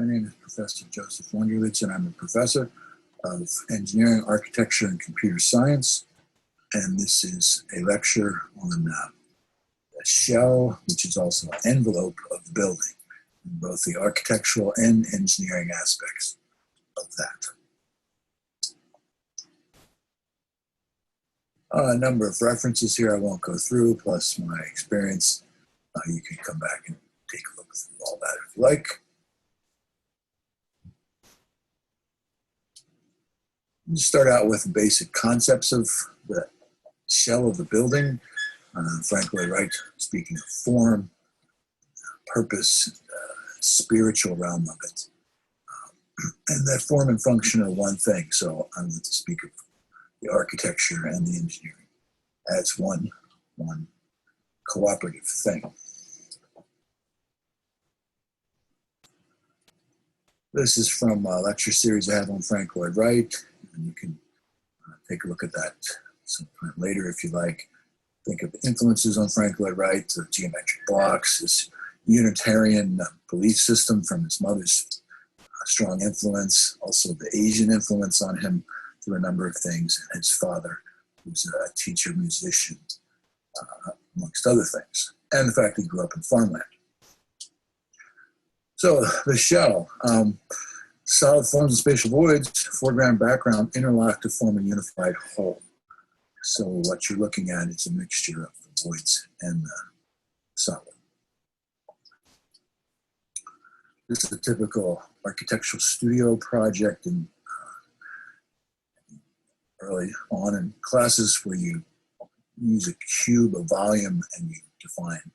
My name is Professor Joseph Wunderjt, and I'm a professor of engineering, architecture, and computer science. And this is a lecture on a shell, which is also an envelope of the building, in both the architectural and engineering aspects of that. A number of references here I won't go through, plus my experience. You can come back and take a look through all that if you like. Let's start out with the basic concepts of the shell of the building. Frank Lloyd Wright speaking of form, purpose, spiritual realm of it. And that form and function are one thing, so I'm going to speak of the architecture and the engineering as one cooperative thing. This is from a lecture series I have on Frank Lloyd Wright, and you can take a look at that sometime later if you like. Think of the influences on Frank Lloyd Wright, the geometric blocks, his Unitarian belief system from his mother's strong influence, also the Asian influence on him through a number of things, and his father, who's a teacher, musician, amongst other things, and the fact he grew up in farmland. So the shell, solid forms and spatial voids, foreground, background, interlock to form a unified whole. So what you're looking at is a mixture of the voids and the solid. This is a typical architectural studio project in early on in classes where you use a cube, a volume, and you define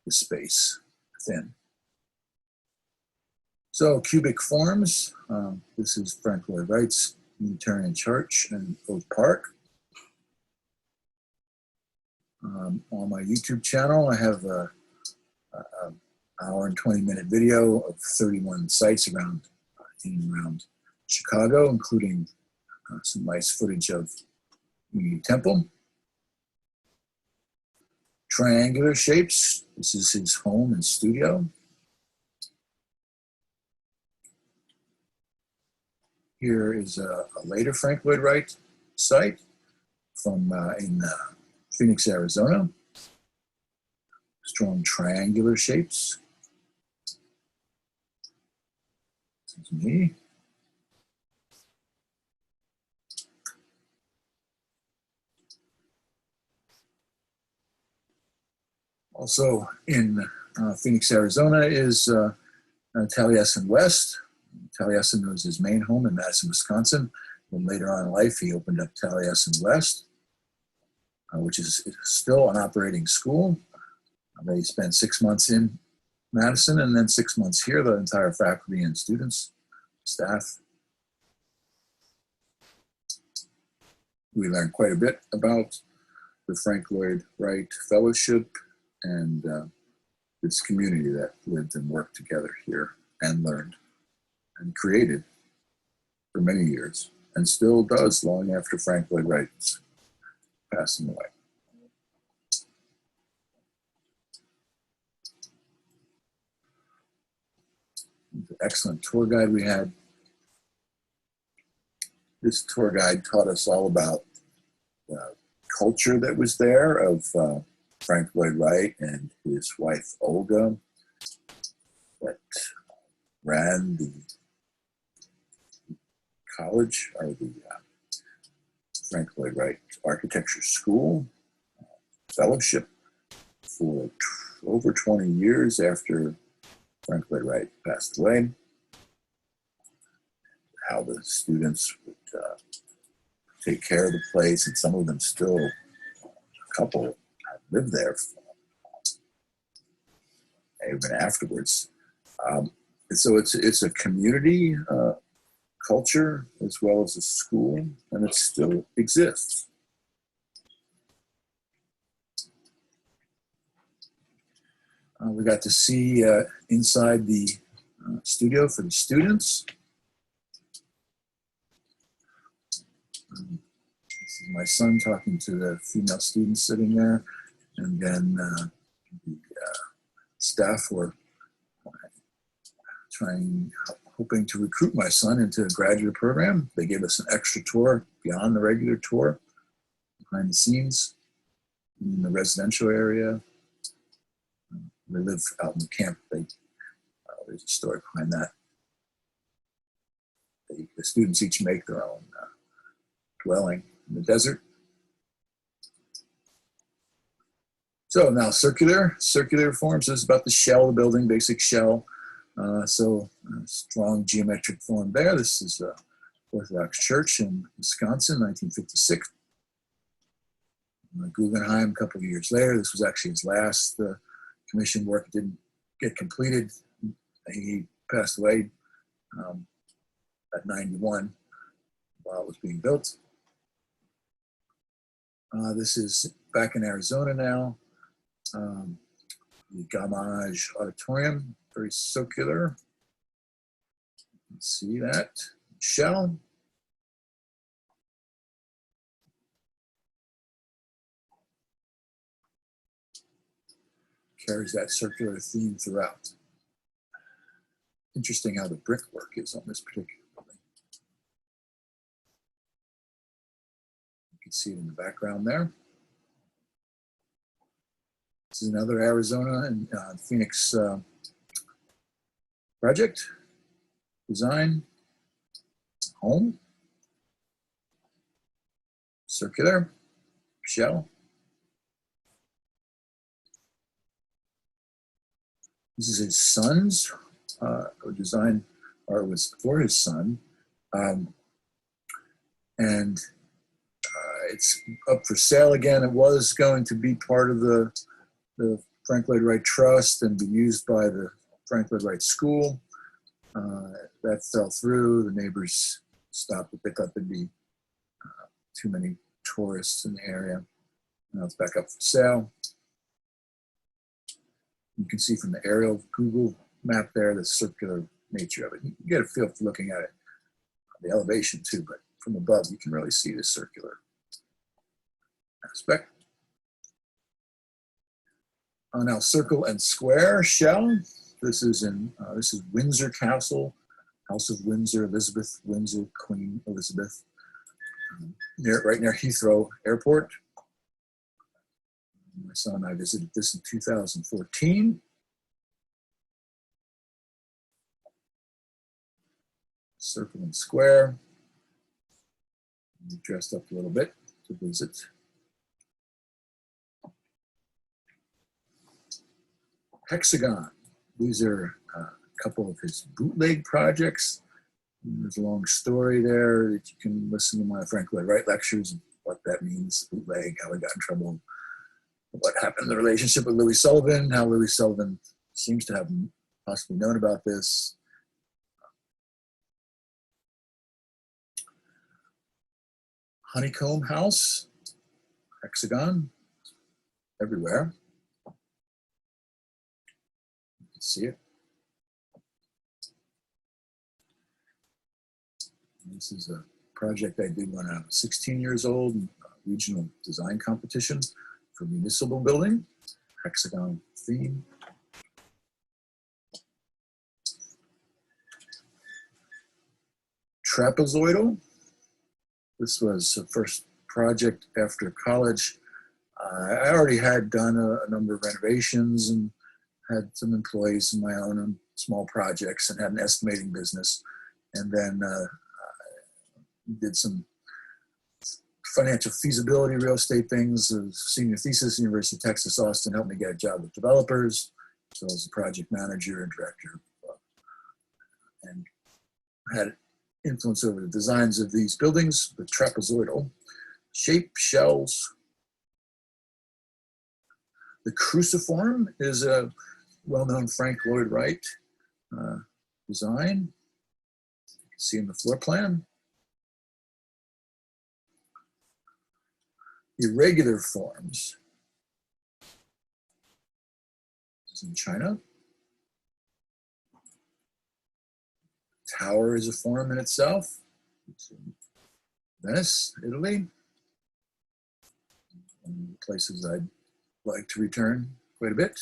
the space within. So cubic forms, this is Frank Lloyd Wright's Unitarian Church in Oak Park. On my YouTube channel, I have an hour and 20-minute video of 31 sites around in and around Chicago, including some nice footage of Unity Temple. Triangular shapes, this is his home and studio. Here is a later Frank Lloyd Wright site from in Phoenix, Arizona. Strong triangular shapes. This is me. Also in Phoenix, Arizona is Taliesin West. Taliesin was his main home in Madison, Wisconsin. And later on in life, he opened up Taliesin West, which is still an operating school. They spent 6 months in Madison and then 6 months here, the entire faculty and students, staff. We learned quite a bit about the Frank Lloyd Wright Fellowship and this community that lived and worked together here and learned and created for many years, and still does long after Frank Lloyd Wright's passing away. The excellent tour guide we had. This tour guide taught us all about the culture that was there of Frank Lloyd Wright and his wife Olga that ran the college, or the Frank Lloyd Wright Architecture School Fellowship for over 20 years after Frank Lloyd Wright passed away. How the students would take care of the place, and some of them still, a couple lived there even afterwards. So it's a community culture as well as a school, and it still exists. We got to see inside the studio for the students. This is my son talking to the female students sitting there, and then the staff were trying hoping to recruit my son into a graduate program. They gave us an extra tour beyond the regular tour, behind the scenes, in the residential area. We live out in the camp. There's a story behind that. The students each make their own dwelling in the desert. So now circular forms. This is about the shell of the building, basic shell. Strong geometric form there. This is Orthodox Church in Wisconsin, 1956. Guggenheim, a couple of years later. This was actually his last commission work. Didn't get completed. He passed away at 91 while it was being built. This is back in Arizona now. The Gamage Auditorium, very circular. You can see that shell. Carries that circular theme throughout. Interesting how the brickwork is on this particular building. You can see it in the background there. This is another Arizona and Phoenix project. Design, home, circular, shell. This is his son's design, or it was for his son. It's up for sale again. It was going to be part of the Frank Lloyd Wright Trust and be used by the Frank Lloyd Wright School. That fell through. The neighbors stopped it. They thought there'd be too many tourists in the area. Now it's back up for sale. You can see from the aerial Google map there the circular nature of it. You can get a feel for looking at it, the elevation too, but from above you can really see the circular aspect. Now circle and square shell. This is Windsor Castle, House of Windsor, Elizabeth Windsor, Queen Elizabeth, right near Heathrow Airport. My son and I visited this in 2014. Circle and square. We dressed up a little bit to visit. Hexagon. These are a couple of his bootleg projects. There's a long story there that you can listen to my Frank Lloyd Wright lectures and what that means, bootleg, how he got in trouble, what happened in the relationship with Louis Sullivan, how Louis Sullivan seems to have possibly known about this. Honeycomb house, hexagon, everywhere. You can see it. This is a project I did when I was 16 years old, a regional design competition for municipal building, hexagon theme. Trapezoidal. This was the first project after college. I already had done a number of renovations and had some employees of my own on small projects and had an estimating business. And then did some financial feasibility real estate things. A senior thesis, University of Texas, Austin, helped me get a job with developers. So I was a project manager and director, and had influence over the designs of these buildings with trapezoidal shape, shells. The cruciform is a well-known Frank Lloyd Wright design. You can see in the floor plan. Irregular forms. This is in China. Tower is a form in itself. It's in Venice, Italy. One of the places I'd like to return quite a bit.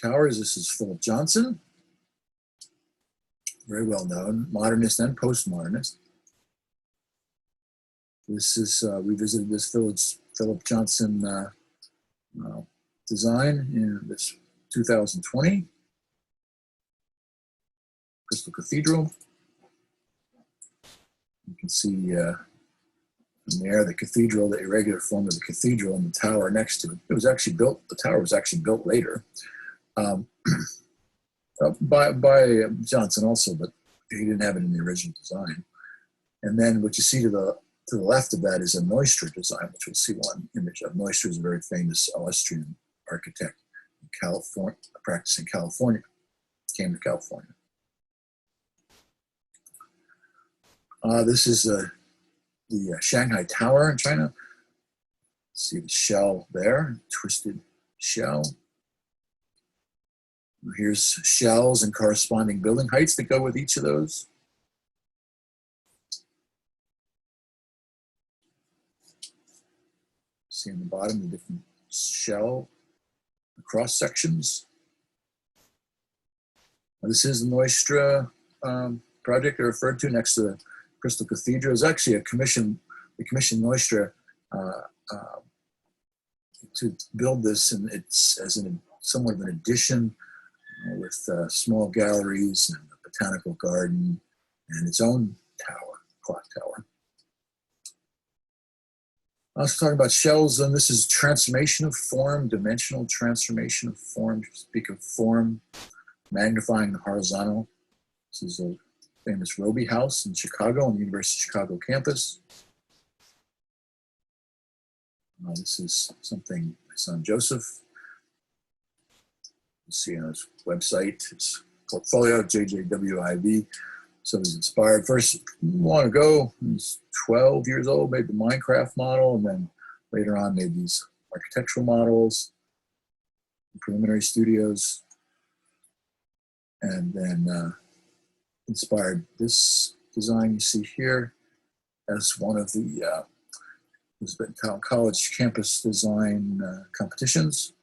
Towers, this is Philip Johnson, very well known, modernist and postmodernist. This is, we visited this Philip Johnson design in this 2020 Crystal Cathedral. You can see from there the cathedral, the irregular form of the cathedral, and the tower next to it. It was actually built, the tower was actually built later by Johnson also, but he didn't have it in the original design. And then what you see to the left of that is a Neustra design, which we'll see one image of. Neustra is a very famous Austrian architect in California, practiced in California, came to California. This is the Shanghai Tower in China. See the shell there, twisted shell. Here's shells and corresponding building heights that go with each of those. See on the bottom the different shell cross sections. This is the Neustra project I referred to next to the Crystal Cathedral. It's actually a commission. We commissioned Neustra to build this, and it's as somewhat of an addition with small galleries and a botanical garden and its own tower, clock tower. I was talking about shells, and this is transformation of form, dimensional transformation of form. Speak of form, magnifying the horizontal. This is a famous Roby House in Chicago on the University of Chicago campus. This is something my son Joseph, you see on his website, his portfolio, JJWIV. So he's inspired. First, long ago, he was 12 years old, made the Minecraft model, and then later on made these architectural models, preliminary studios, and then inspired this design you see here as one of the Elizabethtown College campus design competitions.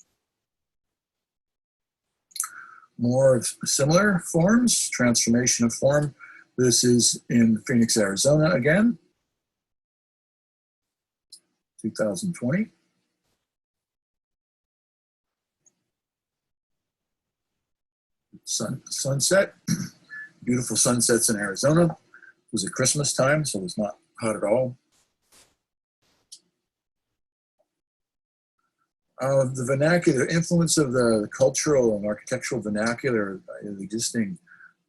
More of similar forms, transformation of form. This is in Phoenix, Arizona again, 2020. Sunset, beautiful sunsets in Arizona. It was at Christmas time, so it was not hot at all. The vernacular influence of the cultural and architectural vernacular, the existing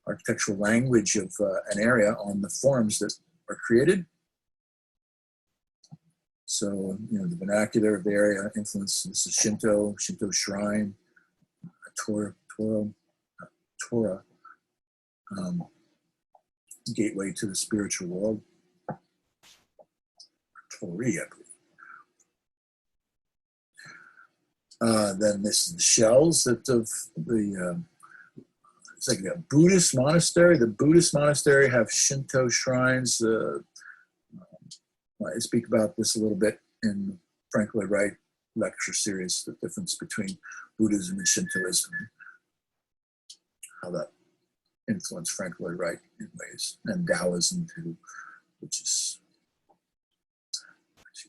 architectural language of an area on the forms that are created. So, you know, the vernacular of the area influence. This is Shinto shrine, Torah, gateway to the spiritual world. Tori, I believe. Then this is the shells that of the, it's like a Buddhist monastery. The Buddhist monastery have Shinto shrines. I speak about this a little bit in Frank Lloyd Wright lecture series, the difference between Buddhism and Shintoism, how that influenced Frank Lloyd Wright in ways, and Taoism too, which is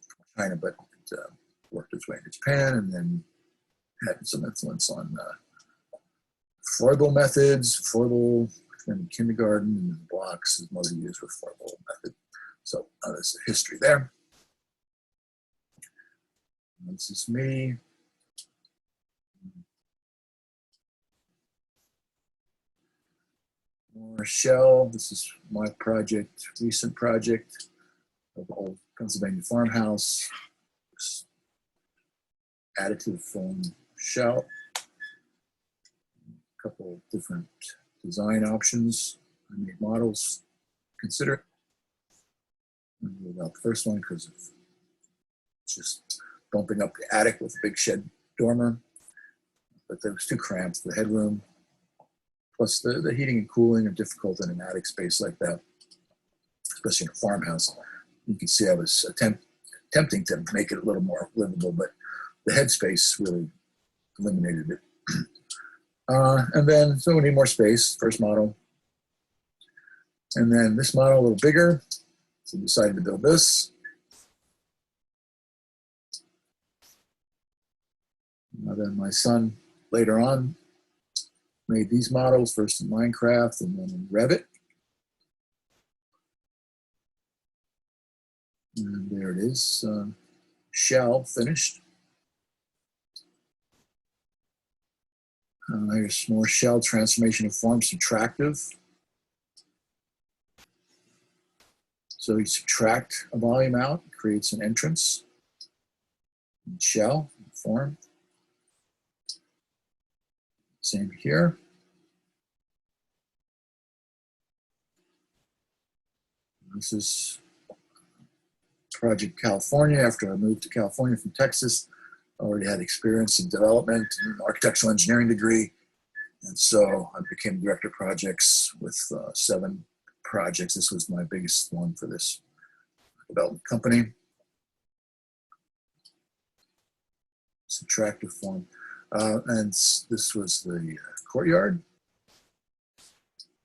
from China, but it worked its way into Japan, and then had some influence on Froebel methods, Froebel in kindergarten, and the blocks is mostly used with Froebel method. So there's a history there. This is me. More shell. This is my project, recent project of the old Pennsylvania farmhouse. Additive foam shell. A couple of different design options. I made models. Consider. About the first one because of just bumping up the attic with a big shed dormer, but that was too cramped. The headroom, plus the heating and cooling are difficult in an attic space like that, especially in a farmhouse. You can see I was attempting to make it a little more livable, but the headspace really eliminated it. And then, so we need more space, first model. And then this model a little bigger, so we decided to build this. And then my son later on made these models, first in Minecraft and then in Revit. And there it is, shell finished. Here's more shell transformation of form, subtractive. So you subtract a volume out, it creates an entrance, shell, form. Same here. This is Project California. After I moved to California from Texas, I already had experience in development and architectural engineering degree. And so I became director of projects with 7 projects. This was my biggest one for this development company. Subtractive form. And this was the courtyard.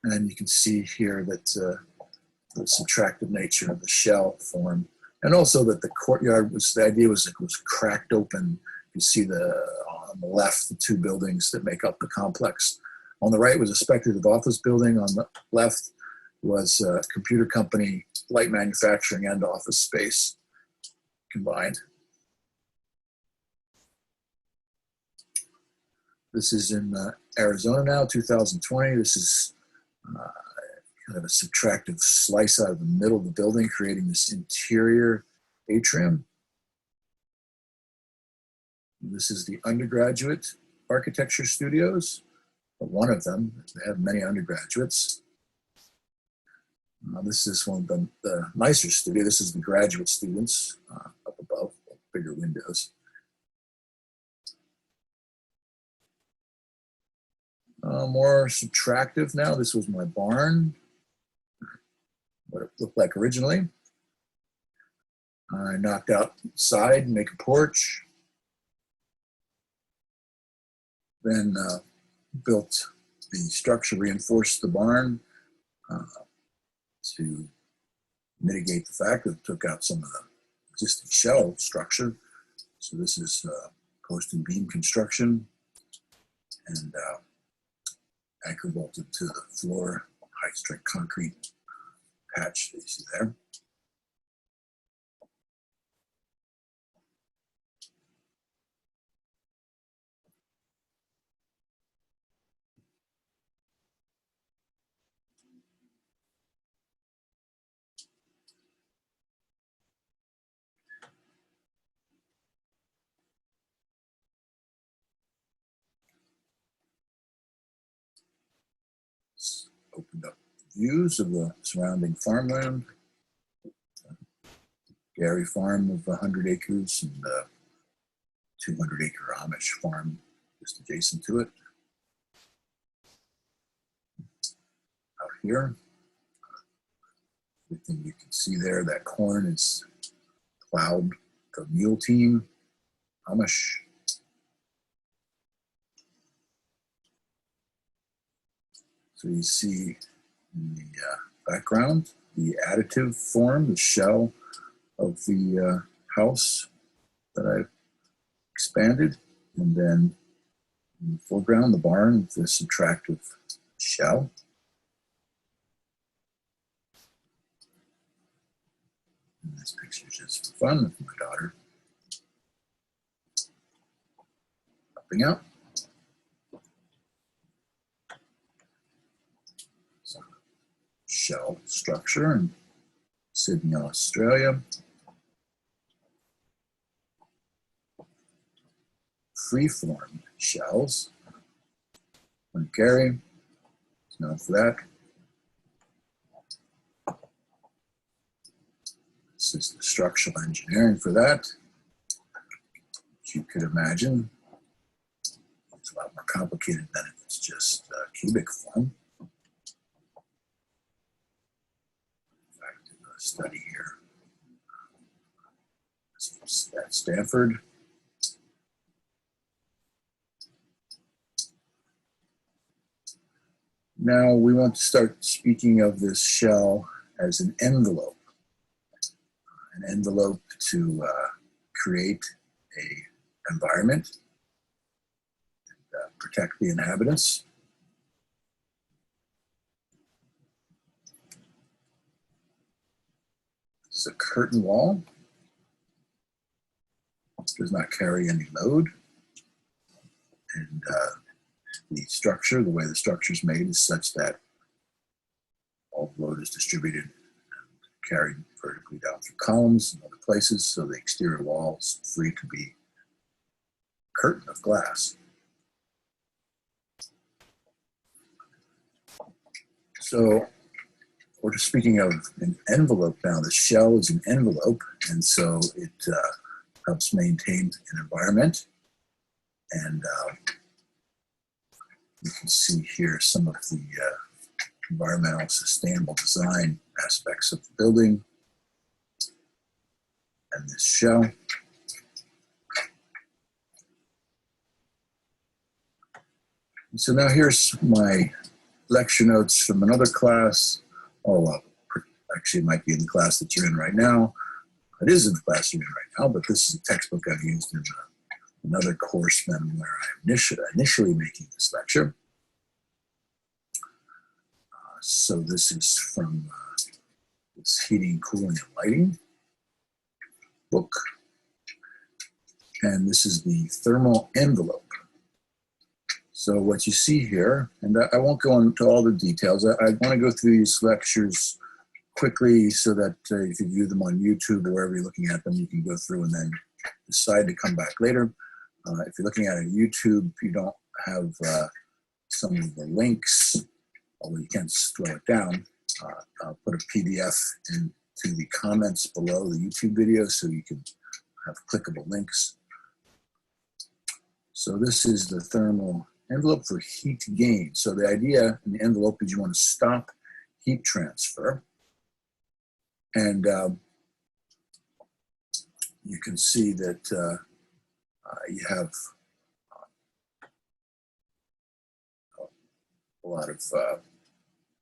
And you can see here that the subtractive nature of the shell form. And also that the courtyard was, the idea was it was cracked open. You see on the left, the 2 buildings that make up the complex. On the right was a speculative office building. On the left was a computer company, light manufacturing and office space combined. This is in Arizona now, 2020. This is kind of a subtractive slice out of the middle of the building, creating this interior atrium. This is the undergraduate architecture studios, one of them. They have many undergraduates. This is one of the nicer studio. This is the graduate students up above, bigger windows. More subtractive now. This was my barn, what it looked like originally. I knocked out the side, make a porch. Then built the structure, reinforced the barn to mitigate the fact that it took out some of the existing shell structure. So this is post and beam construction and anchor bolted to the floor, high strength concrete patch that you see there. Opened up views of the surrounding farmland. Dairy farm of 100 acres and 200-acre Amish farm just adjacent to it. Out here, everything you can see there, that corn is plowed, the mule team, Amish. So you see in the background, the additive form, the shell of the house that I've expanded, and then in the foreground, the barn with the subtractive shell. And this picture is just for fun with my daughter. Helping out. So, shell structure in Sydney, Australia. Free-form shells. Gary is known for that. This is the structural engineering for that. As you could imagine, it's a lot more complicated than if it's just cubic form. In fact, in a study here at Stanford. Now we want to start speaking of this shell as an envelope. An envelope to create a environment, and, protect the inhabitants. This is a curtain wall. It does not carry any load. And the structure, the way the structure is made is such that all the load is distributed and carried vertically down through columns and other places, so the exterior wall is free to be a curtain of glass. So we're just speaking of an envelope now. The shell is an envelope, and so it helps maintain an environment. And you can see here some of the environmental sustainable design aspects of the building and this shell. And so now here's my lecture notes from another class. Oh, well, actually it might be in the class that you're in right now. It is in the class you're in right now, but this is a textbook I've used in another course than where I'm initially making this lecture. So this is from this heating, cooling, and lighting book. And this is the thermal envelope. So what you see here, and I won't go into all the details. I want to go through these lectures quickly so that if you view them on YouTube or wherever you're looking at them, you can go through and then decide to come back later. If you're looking at it on YouTube, you don't have some of the links, although you can slow it down. I'll put a PDF into the comments below the YouTube video so you can have clickable links. So this is the thermal envelope for heat gain. So the idea in the envelope is you want to stop heat transfer. And you can see that you have a lot of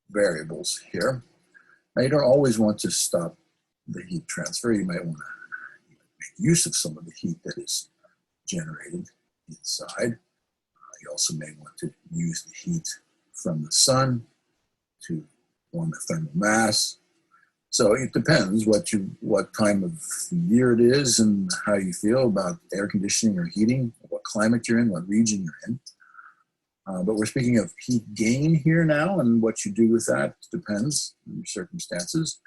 variables here. Now you don't always want to stop the heat transfer. You might want to make use of some of the heat that is generated inside. You also may want to use the heat from the sun to form a thermal mass. So it depends what time of the year it is and how you feel about air conditioning or heating, what climate you're in, what region you're in. But we're speaking of heat gain here now, and what you do with that depends on your circumstances.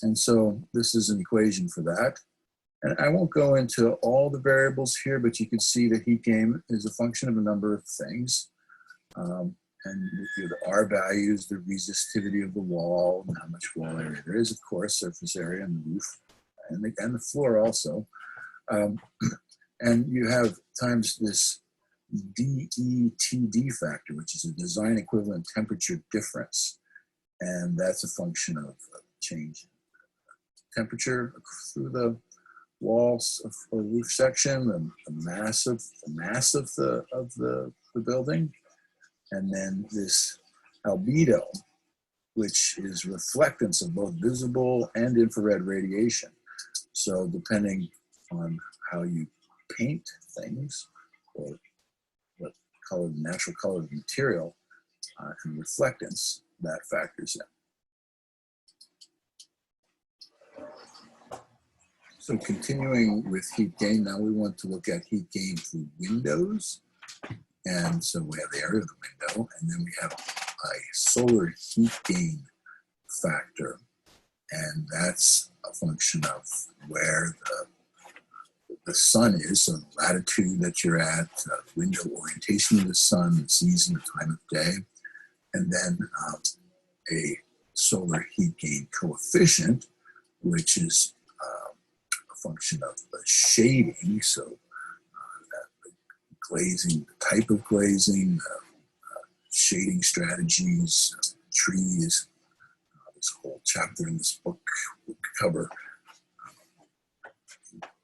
And so this is an equation for that. And I won't go into all the variables here, but you can see that heat gain is a function of a number of things. And the R values, the resistivity of the wall, and how much wall area there is, of course, surface area and the roof, and the floor also. And you have times this DETD factor, which is a design equivalent temperature difference. And that's a function of change in temperature through the walls of the roof section, the mass of the building. And then this albedo, which is reflectance of both visible and infrared radiation. So depending on how you paint things, or what color, the natural color of the material, and reflectance, that factors in. So continuing with heat gain, now we want to look at heat gain through windows. And so we have the area of the window, and then we have a solar heat gain factor. And that's a function of where the sun is, so the latitude that you're at, window orientation of the sun, the season, the time of day, and then a solar heat gain coefficient, which is a function of the shading, so glazing, the type of glazing, shading strategies, trees. This whole chapter in this book would cover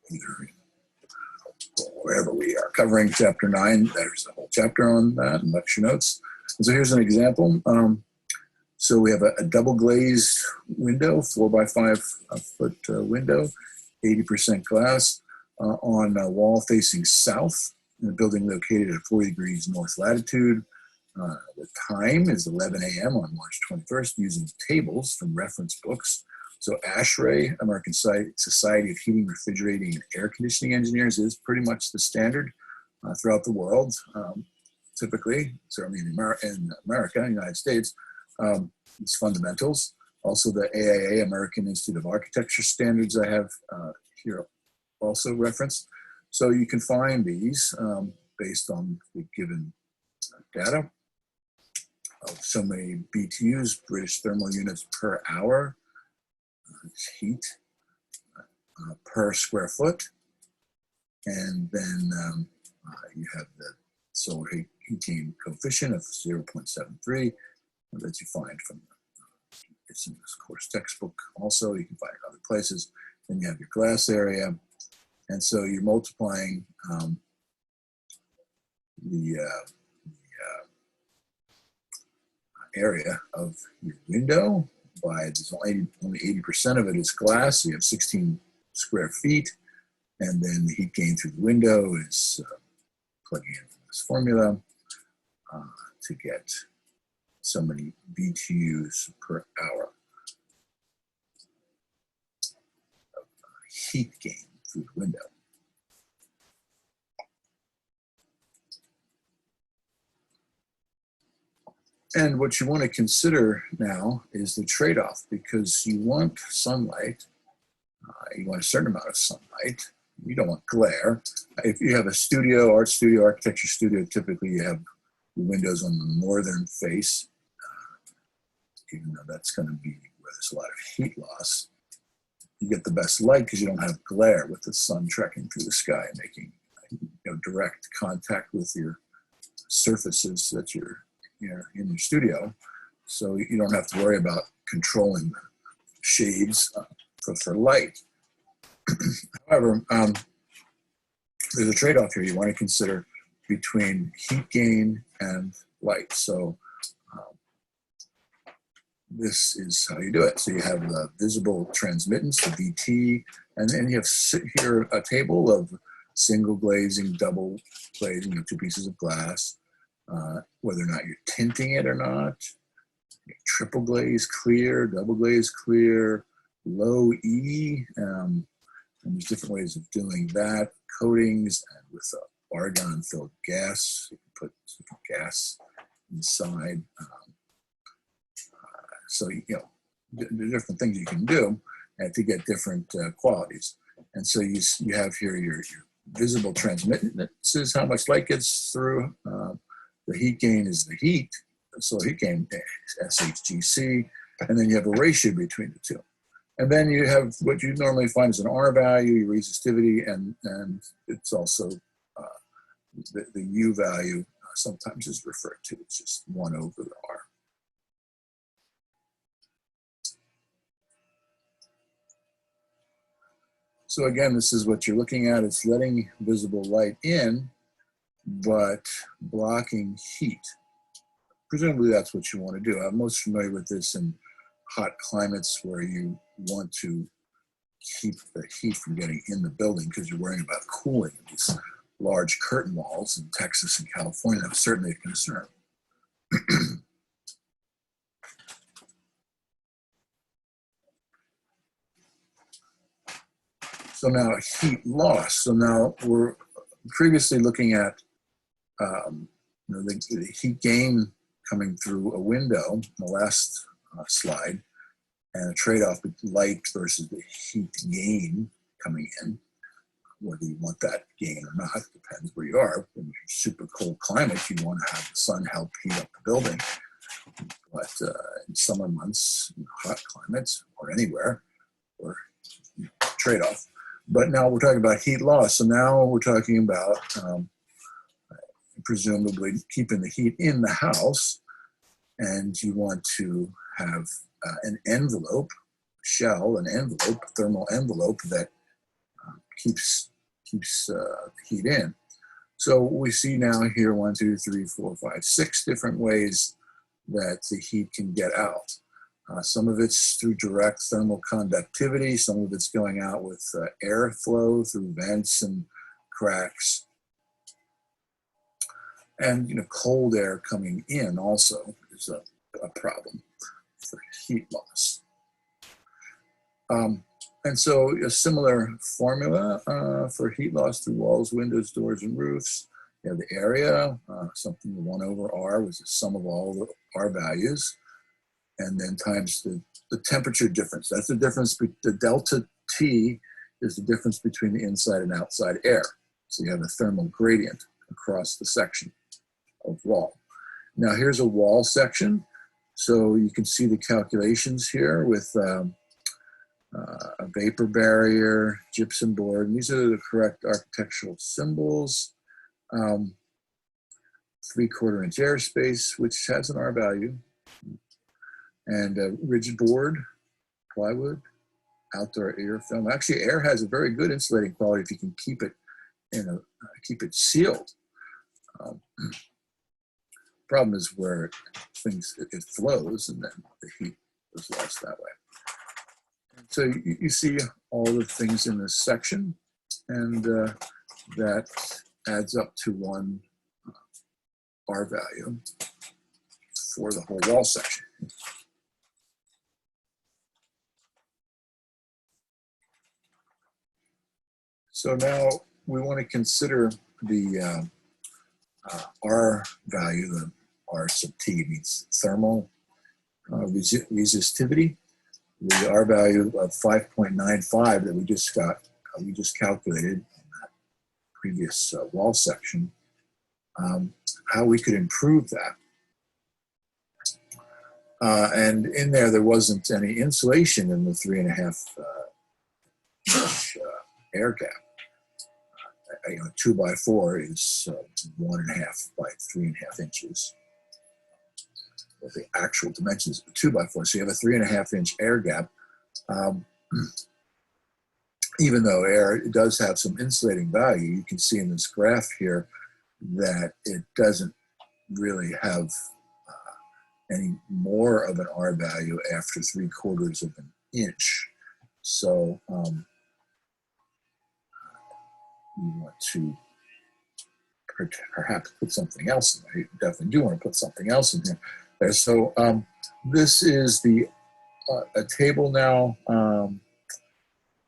either wherever we are covering chapter 9. There's a whole chapter on that and lecture notes. And so here's an example. So we have a double glazed window, 4 by 5 foot window, 80% glass on a wall facing south in a building located at 40 degrees north latitude. The time is 11 a.m. on March 21st using tables from reference books. So ASHRAE, American Society of Heating, Refrigerating, and Air Conditioning Engineers, is pretty much the standard throughout the world. Typically, certainly in America, United States, it's fundamentals. Also the AIA, American Institute of Architecture standards, I have here also referenced. So you can find these based on the given data of so many BTUs, British thermal units per hour, heat per square foot, and then you have the solar heat gain coefficient of 0.73 that you find from it's in this course textbook. Also, you can find it other places. Then you have your glass area, and so you're multiplying the area of your window by, there's only 80% of it is glass, so you have 16 square feet, and then the heat gain through the window is plugging in from this formula to get so many BTUs per hour of heat gain through the window. And what you want to consider now is the trade-off, because you want sunlight, you want a certain amount of sunlight, you don't want glare. If you have a studio, art studio, architecture studio, typically you have the windows on the northern face, even though that's going to be where there's a lot of heat loss. You get the best light because you don't have glare with the sun trekking through the sky and making direct contact with your surfaces that you're in your studio, so you don't have to worry about controlling the shades for light. However, there's a trade-off here you want to consider between heat gain and light. So this is how you do it. So you have the visible transmittance, the VT, and then you have here a table of single glazing, double glazing, 2 pieces of glass. Whether or not you're tinting it or not, triple glaze clear, double glaze clear, low E, and there's different ways of doing that. Coatings and with argon-filled gas, you can put gas inside. So there are different things you can do to get different qualities. And so you have here your visible transmittance is how much light gets through. The heat gain is the heat, so heat gain is SHGC, and then you have a ratio between the two. And then you have what you normally find is an R value, your resistivity, and it's also the U value sometimes is referred to. It's just 1 over the R. So again, this is what you're looking at. It's letting visible light in, but blocking heat. Presumably that's what you want to do. I'm most familiar with this in hot climates where you want to keep the heat from getting in the building because you're worrying about cooling. These large curtain walls in Texas and California, that's certainly a concern. So now heat loss. So now we're previously looking at the heat gain coming through a window in the last slide, and a trade-off with light versus the heat gain coming in. Whether you want that gain or not depends where you are. In your super cold climate, you want to have the sun help heat up the building. But in summer months, hot climates, or anywhere, or trade-off. But now we're talking about heat loss. So now we're talking about presumably keeping the heat in the house, and you want to have an envelope, thermal envelope that keeps heat in. So we see now here 1, 2, 3, 4, 5, 6 different ways that the heat can get out. Some of it's through direct thermal conductivity, some of it's going out with airflow through vents and cracks. And cold air coming in also is a problem for heat loss. And so a similar formula for heat loss through walls, windows, doors, and roofs. You have the area, something 1 over R was the sum of all the R values, and then times the temperature difference. That's the difference, the delta T is the difference between the inside and outside air. So you have a thermal gradient across the section of wall. Now here's a wall section. So you can see the calculations here with a vapor barrier, gypsum board, and these are the correct architectural symbols. 3/4 inch airspace, which has an R value, and a rigid board, plywood, outdoor air film. Actually, air has a very good insulating quality if you can keep it keep it sealed. Problem is where it flows and then the heat is lost that way. So you see all the things in this section, and that adds up to 1 R value for the whole wall section. So now we want to consider the R value. The R sub T means thermal resistivity. The R value of 5.95 that we just calculated in that previous wall section, how we could improve that. And in there wasn't any insulation in the 3.5 inch air gap. 2x4 is 1.5 by 3.5 inches. Well, the actual dimensions of a 2x4. So you have a 3.5 inch air gap. Even though air does have some insulating value, you can see in this graph here that it doesn't really have any more of an R value after 3/4 of an inch. So you want to perhaps put something else in there. You definitely do want to put something else in there. So this is a table now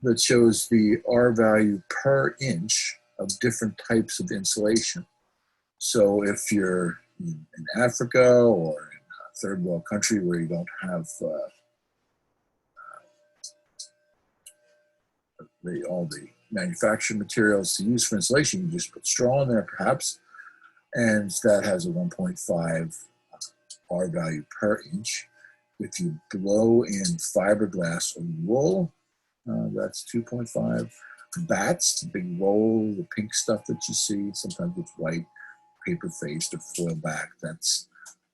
that shows the R value per inch of different types of insulation. So if you're in Africa or in a third world country where you don't have all the manufactured materials to use for insulation, you just put straw in there perhaps, and that has a 1.5 R value per inch. If you blow in fiberglass or wool, that's 2.5. Bats, the big roll, the pink stuff that you see, sometimes it's white, paper-faced or foil back, that's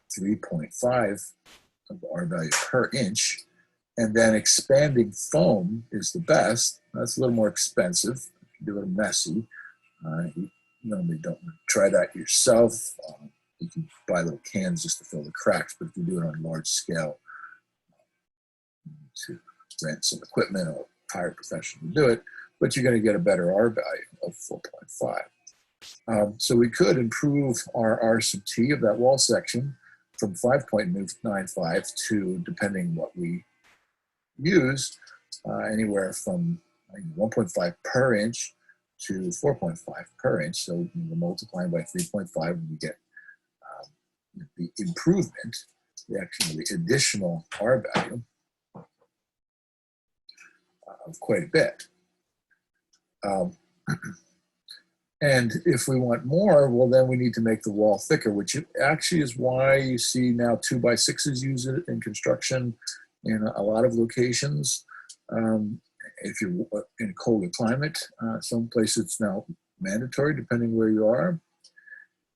3.5 of R value per inch. And then expanding foam is the best. That's a little more expensive. It can be a little messy. You normally don't try that yourself. You can buy little cans just to fill the cracks, but if you do it on a large scale, you need to rent some equipment or hire a professional to do it, but you're going to get a better R value of 4.5. So we could improve our R sub T of that wall section from 5.95 to, depending what we use, anywhere from 1.5 per inch to 4.5 per inch. So we're multiplying by 3.5 and we get the improvement, the additional R value of quite a bit. And if we want more, well, then we need to make the wall thicker, which actually is why you see now 2x6s use it in construction in a lot of locations. If you're in a colder climate, some places it's now mandatory depending where you are.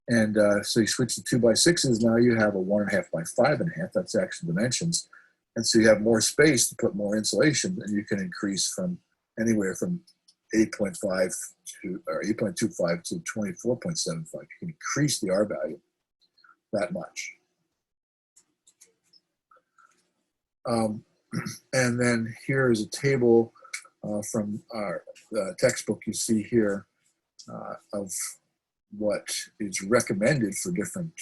And so you switch to 2x6s, now you have a 1.5 by 5.5, that's the actual dimensions. And so you have more space to put more insulation, and you can increase from anywhere from 8.5 to, or 8.25 to 24.75. You can increase the R value that much. And then here is a table from our textbook you see here of what is recommended for different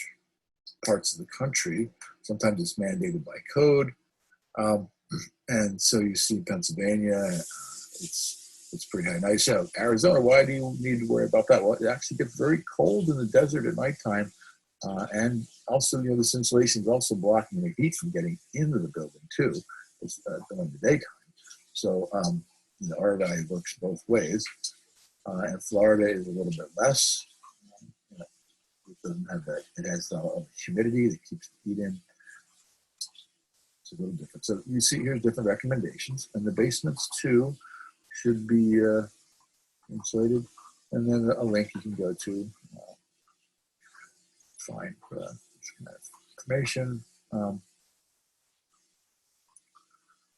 parts of the country. Sometimes it's mandated by code. And so you see Pennsylvania, it's pretty high. Nice. Arizona, why do you need to worry about that? Well, it actually gets very cold in the desert at nighttime. And also, this insulation is also blocking the heat from getting into the building too, during the daytime. So our value works both ways. And Florida is a little bit less. It doesn't have that. It has the humidity that keeps the heat in. It's a little different. So you see here's different recommendations, and the basements too should be insulated. And then a link you can go to find this kind of information.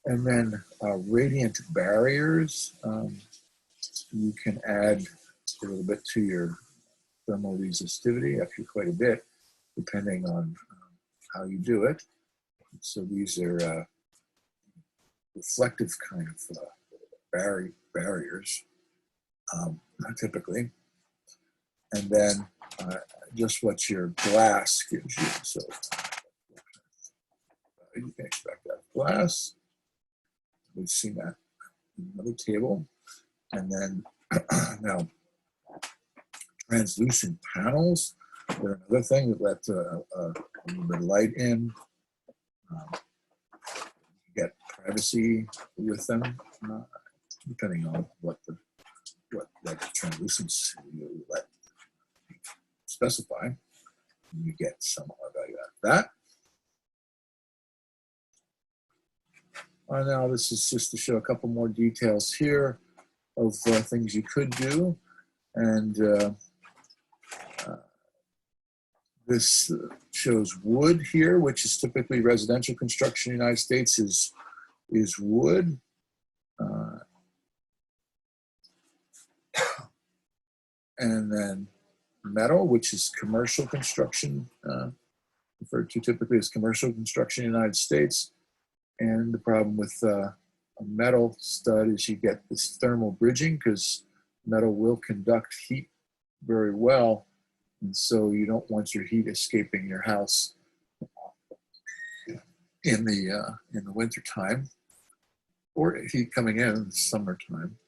And then radiant barriers, you can add a little bit to your thermal resistivity, actually quite a bit, depending on how you do it. So these are reflective kind of barriers, typically. And then just what your glass gives you. So you can expect that glass. We've seen that in another table. And then now translucent panels, they're another thing that let a little bit of light in. You get privacy with them, depending on what translucence you let specify. You get some value out of that. Now this is just to show a couple more details here of things you could do. And this shows wood here, which is typically residential construction in the United States is wood. And then metal, which is commercial construction, referred to typically as commercial construction in the United States. And the problem with a metal stud is you get this thermal bridging because metal will conduct heat very well. And so you don't want your heat escaping your house in the winter time, or heat coming in the summertime.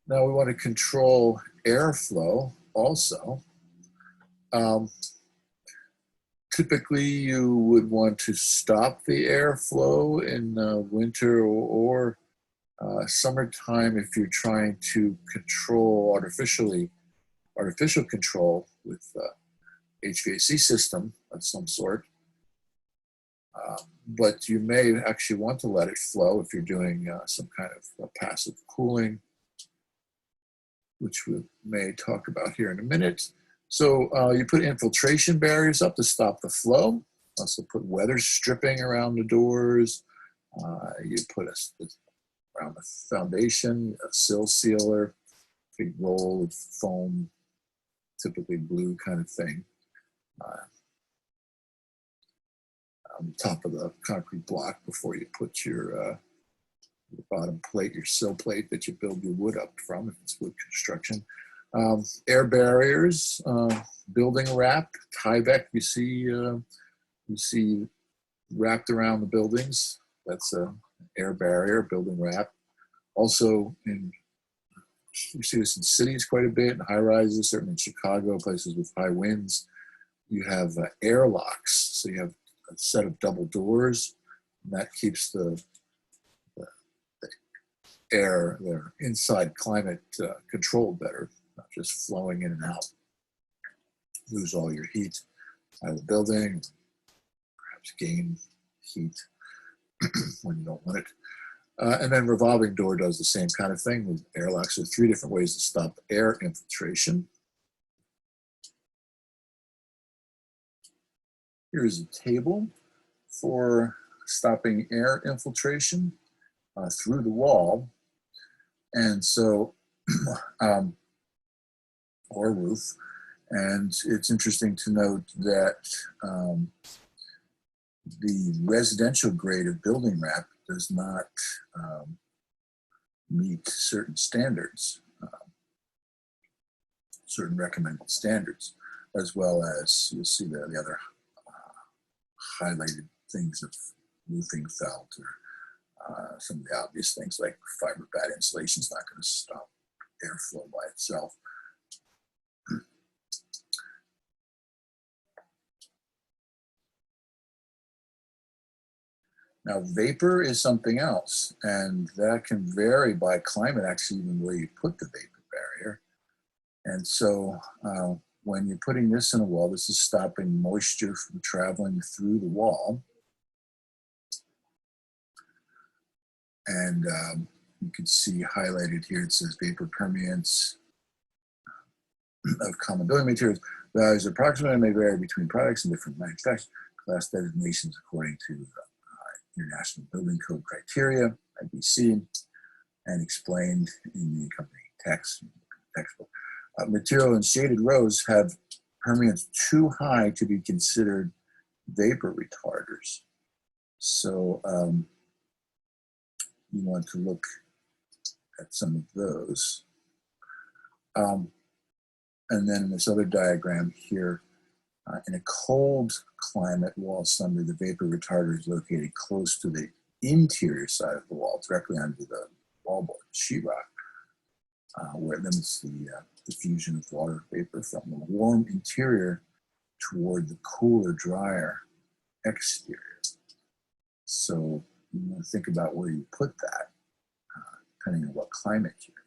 Now we want to control airflow also. Typically, you would want to stop the airflow in winter or summertime if you're trying to control artificial control with HVAC system of some sort. But you may actually want to let it flow if you're doing some kind of passive cooling, which we may talk about here in a minute. So you put infiltration barriers up to stop the flow. Also put weather stripping around the doors. You put around the foundation, a sill sealer, big roll of foam, typically blue kind of thing. On top of the concrete block before you put your bottom plate, your sill plate that you build your wood up from, if it's wood construction. Air barriers, building wrap, Tyvek you see wrapped around the buildings. That's an air barrier, building wrap. Also, you see this in cities quite a bit, in high rises, certainly in Chicago, places with high winds. You have air locks, so you have a set of double doors, and that keeps the air, their inside climate controlled better, not just flowing in and out. Lose all your heat out of the building, perhaps gain heat when you don't want it. And then revolving door does the same kind of thing with air locks. There are 3 different ways to stop air infiltration. Here's a table for stopping air infiltration through the wall. And so, or roof. And it's interesting to note that the residential grade of building wrap does not meet certain standards, certain recommended standards, as well as you'll see the other highlighted things of roofing felt or some of the obvious things like fiberbat insulation is not going to stop airflow by itself. Now, vapor is something else, and that can vary by climate, actually, even where you put the vapor barrier. And so when you're putting this in a wall, this is stopping moisture from traveling through the wall. And you can see highlighted here, it says vapor permeance of common building materials. Values approximately may vary between products and different manufacturers, class designations according to International Building Code criteria, IBC, and explained in the accompanying textbook. Material and shaded rows have permeance too high to be considered vapor retarders. So you want to look at some of those. And then in this other diagram here, in a cold climate wall slumber, the vapor retarder is located close to the interior side of the wall, directly under the wallboard, sheetrock, where it limits the diffusion of water vapor from the warm interior toward the cooler, drier exterior. So you want to think about where you put that, depending on what climate you're in.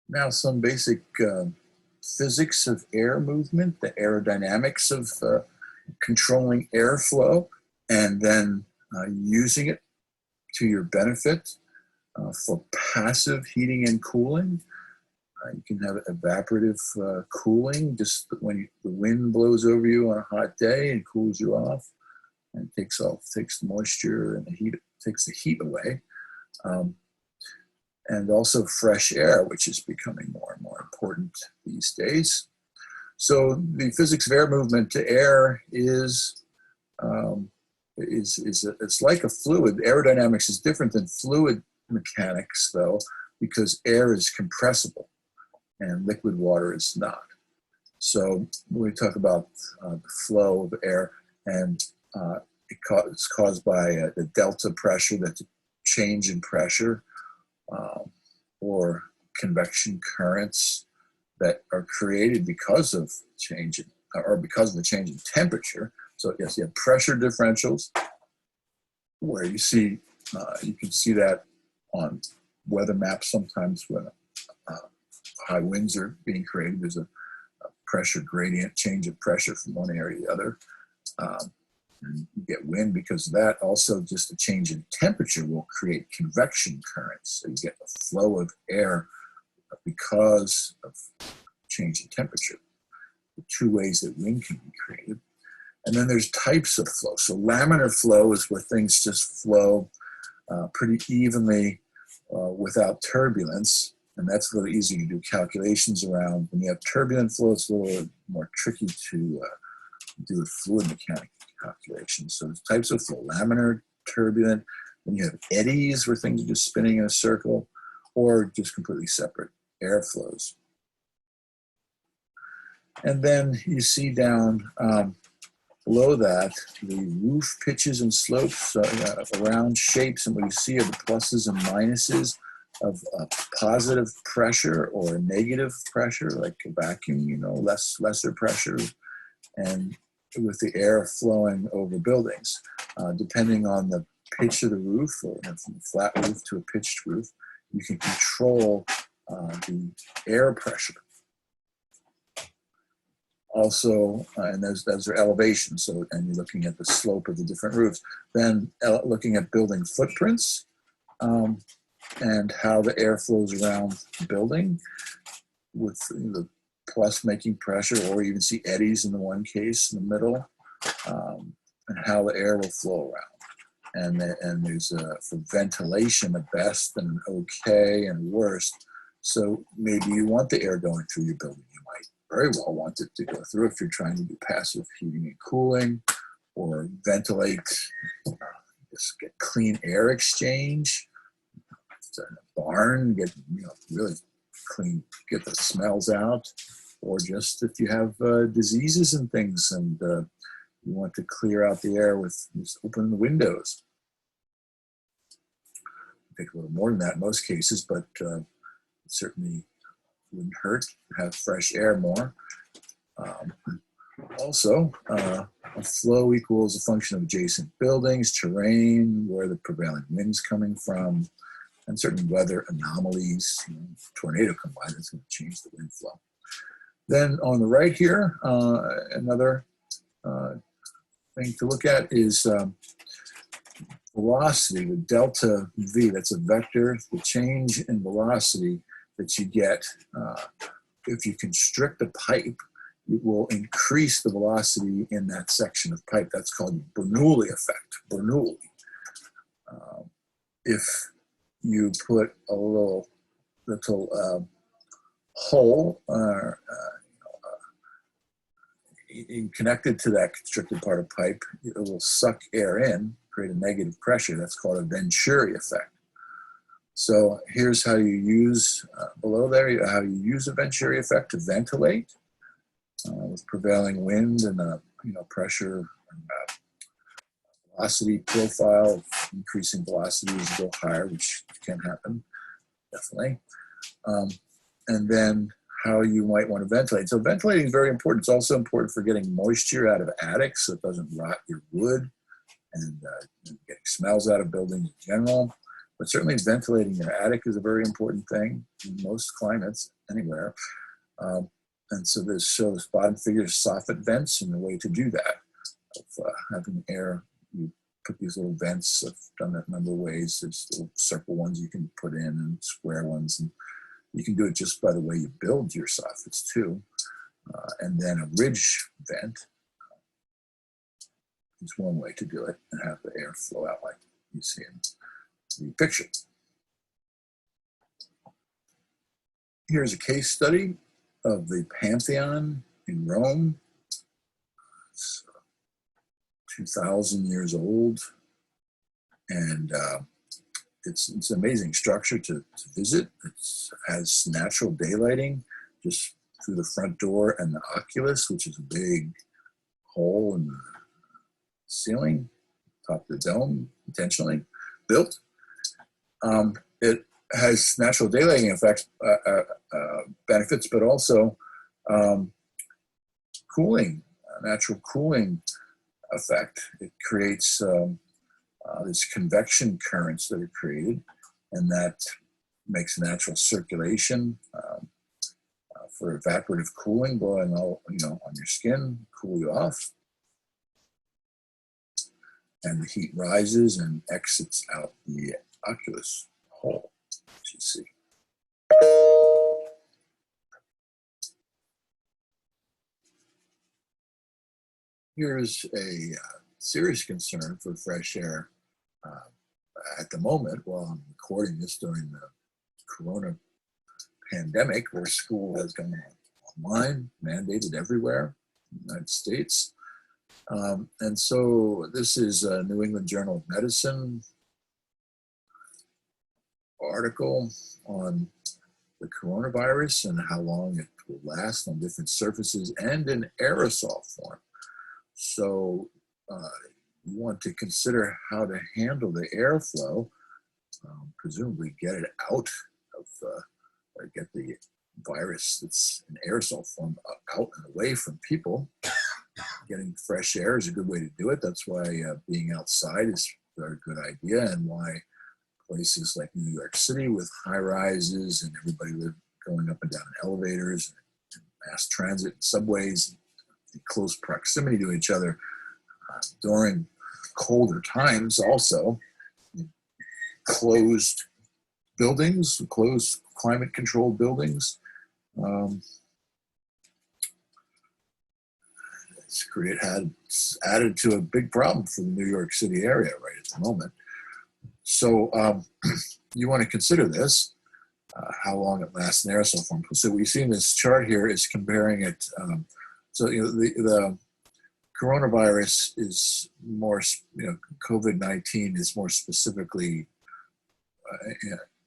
Now, some basic physics of air movement, the aerodynamics of controlling airflow, and then using it to your benefit for passive heating and cooling. You can have evaporative cooling, just when the wind blows over you on a hot day and cools you off, and takes the moisture and the heat, takes the heat away. And also fresh air, which is becoming more and more important these days. So the physics of air movement to air is it's like a fluid. Aerodynamics is different than fluid mechanics, though, because air is compressible and liquid water is not. So when we talk about the flow of air, and it's caused by the delta pressure, that's a change in pressure, or convection currents that are created because of change in, or because of the change in temperature. So yes, you have pressure differentials where you see, you can see that on weather maps sometimes when high winds are being created. There's a pressure gradient, change of pressure from one area to the other. And you get wind because of that. Also, just a change in temperature will create convection currents. So you get a flow of air because of change in temperature. The two ways that wind can be created. And then there's types of flow. So laminar flow is where things just flow pretty evenly without turbulence. And that's a little easier to do calculations around. When you have turbulent flow, it's a little more tricky to do with fluid mechanics calculations. So there's types of flow: laminar, turbulent. Then you have eddies where things are just spinning in a circle, or just completely separate airflows. And then you see down below that the roof pitches and slopes around shapes, and what you see are the pluses and minuses of positive pressure or negative pressure, like a vacuum, you know, lesser pressure, and with the air flowing over buildings. Depending on the pitch of the roof, or from a flat roof to a pitched roof, you can control the air pressure. Also, and those are elevations, so, and you're looking at the slope of the different roofs. Then looking at building footprints and how the air flows around the building, with the plus making pressure, or even see eddies in the one case in the middle, and how the air will flow around. and there's for ventilation a best and an okay and worst. So maybe you want the air going through your building. You might very well want it to go through if you're trying to do passive heating and cooling, or ventilate, just get clean air exchange. It's a barn, get really clean, get the smells out, or just if you have diseases and things, and you want to clear out the air with just open the windows. Take a little more than that in most cases, but it certainly wouldn't hurt to have fresh air more. Also, a flow equals a function of adjacent buildings, terrain, where the prevailing wind's coming from, and certain weather anomalies. Tornado come by, that's going to change the wind flow. Then on the right here, another thing to look at is velocity, the delta V. That's a vector, the change in velocity that you get. If you constrict a pipe, it will increase the velocity in that section of pipe. That's called Bernoulli effect, Bernoulli. If you put a little hole connected to that constricted part of pipe, it will suck air in, create a negative pressure. That's called a Venturi effect. So here's how you use, below there, how you use a Venturi effect to ventilate with prevailing wind and pressure and velocity profile, increasing velocity as you go higher, which can happen, definitely. And then how you might want to ventilate. So ventilating is very important. It's also important for getting moisture out of attics so it doesn't rot your wood and getting smells out of buildings in general. But certainly ventilating your attic is a very important thing in most climates, anywhere. And so this shows bottom figure soffit vents and the way to do that. Of having air, you put these little vents. I've done that a number of ways. There's little circle ones you can put in and square ones. And you can do it just by the way you build your soffits too. And then a ridge vent is one way to do it and have the air flow out like you see in the picture. Here's a case study of the Pantheon in Rome. It's 2,000 years old, and it's an amazing structure to visit. It has natural daylighting just through the front door and the oculus, which is a big hole in the ceiling, top of the dome, intentionally built. It has natural daylighting effects, benefits, but also cooling, natural cooling effect. It creates these convection currents that are created, and that makes natural circulation for evaporative cooling, blowing all on your skin, cool you off, and the heat rises and exits out the oculus hole, as you see. Here's a serious concern for fresh air at the moment while I'm recording this during the corona pandemic, where school has gone online, mandated everywhere in the United States. And so this is a New England Journal of Medicine article on the coronavirus and how long it will last on different surfaces and in aerosol form. So you want to consider how to handle the airflow, presumably get it out of, or get the virus that's in aerosol form out and away from people. Getting fresh air is a good way to do it. That's why being outside is a very good idea, and why places like New York City with high rises and everybody going up and down in elevators and mass transit and subways in close proximity to each other during colder times, also closed buildings, closed climate controlled buildings. it's added to a big problem for the New York City area right at the moment. So you want to consider this, how long it lasts in aerosol form. So what you see in this chart here is comparing it. So the coronavirus is more, COVID-19 is more specifically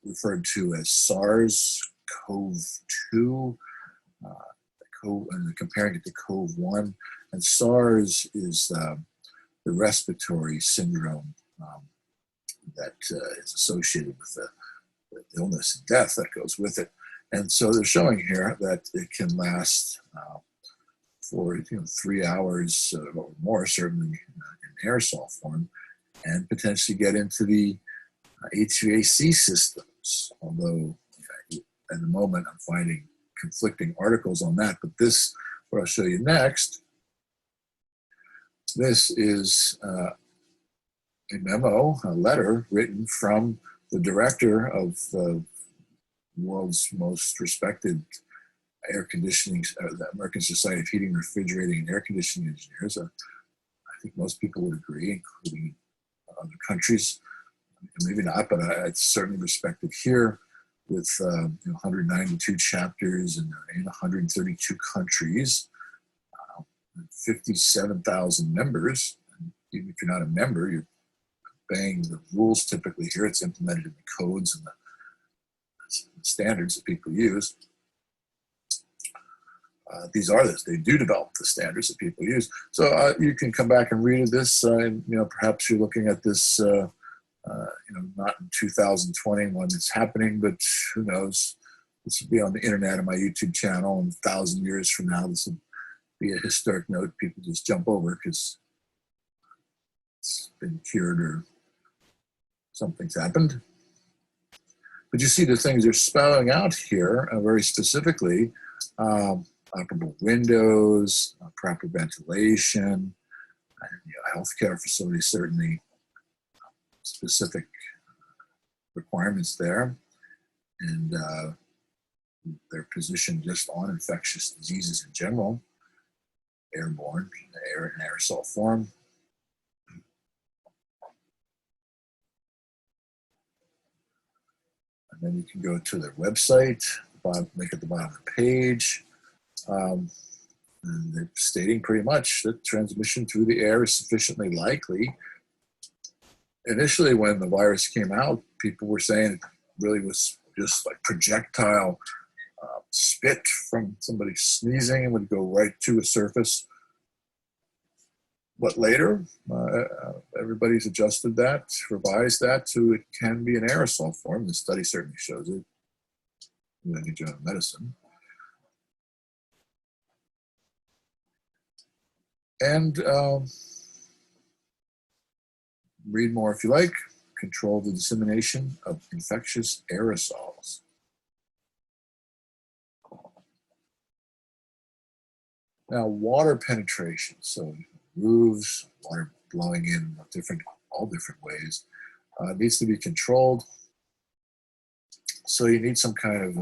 referred to as SARS-CoV-2, and comparing it to CoV-1. And SARS is the respiratory syndrome that is associated with the illness and death that goes with it. And so they're showing here that it can last for 3 hours or more, certainly in aerosol form, and potentially get into the HVAC systems. Although at the moment I'm finding conflicting articles on that. But this, what I'll show you next, this is a memo, a letter written from the director of the world's most respected air conditioning, the American Society of Heating, Refrigerating, and Air Conditioning Engineers. I think most people would agree, including other countries. Maybe not, but it's certainly respected here, with 192 chapters in 132 countries, 57,000 members. And even if you're not a member, you're obeying the rules typically here. It's implemented in the codes and the standards that people use. They do develop the standards that people use. So you can come back and read this, and perhaps you're looking at this, not in 2020 when it's happening, but who knows? This will be on the internet on my YouTube channel, and 1,000 years from now, this will be a historic note people just jump over because it's been cured or something's happened. But you see the things they're spelling out here very specifically. Operable windows, proper ventilation, and, healthcare facilities, certainly specific requirements there. And they're positioned just on infectious diseases in general, airborne, air and aerosol form. And then you can go to their website, link at the bottom of the page. And they're stating pretty much that transmission through the air is sufficiently likely. Initially, when the virus came out, people were saying it really was just like projectile spit from somebody sneezing and would go right to a surface. But later, everybody's adjusted that, revised that to it can be an aerosol form. The study certainly shows it in the New Journal of Medicine. And read more if you like. Control the dissemination of infectious aerosols. Now, water penetration. So roofs, water blowing in all different ways, needs to be controlled. So you need some kind of,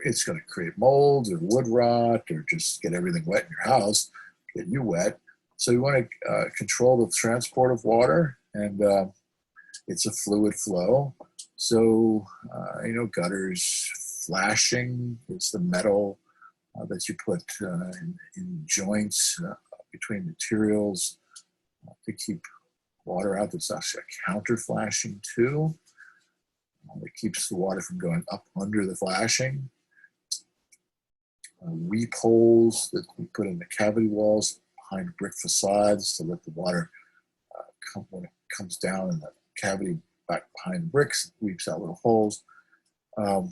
it's going to create molds or wood rot or just get everything wet in your house, get you wet. So you want to control the transport of water, and it's a fluid flow. So, gutters, flashing is the metal that you put in joints between materials to keep water out. That's actually a counter flashing too. It keeps the water from going up under the flashing. Weep holes that we put in the cavity walls behind brick facades to let the water when it comes down in the cavity back behind the bricks, it weeps out little holes. So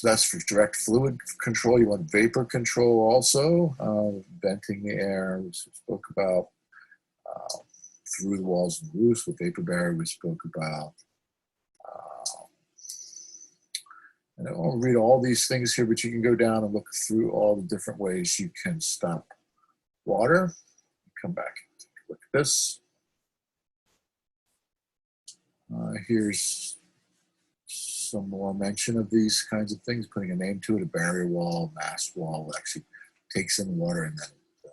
that's for direct fluid control. You want vapor control also, venting the air, we spoke about. Through the walls and roofs with vapor barrier, we spoke about. And I won't read all these things here, but you can go down and look through all the different ways you can stop water. Come back and take a look at this. Here's some more mention of these kinds of things, putting a name to it, a barrier wall, mass wall, actually takes in water and then it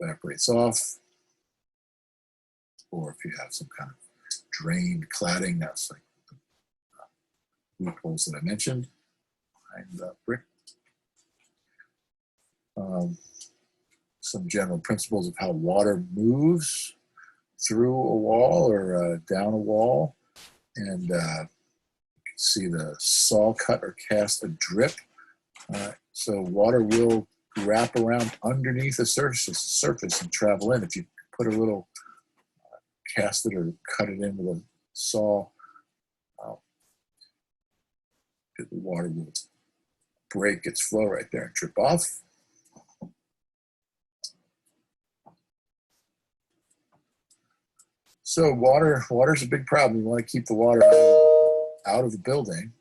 evaporates off. Or if you have some kind of drained cladding, that's like the loopholes that I mentioned behind the brick. Some general principles of how water moves through a wall or down a wall. And you can see the saw cut or cast a drip. So water will wrap around underneath the surface and travel in. If you put a little cast it or cut it in with a saw, the water will break its flow right there and drip off. So water's a big problem. You want to keep the water out of the building.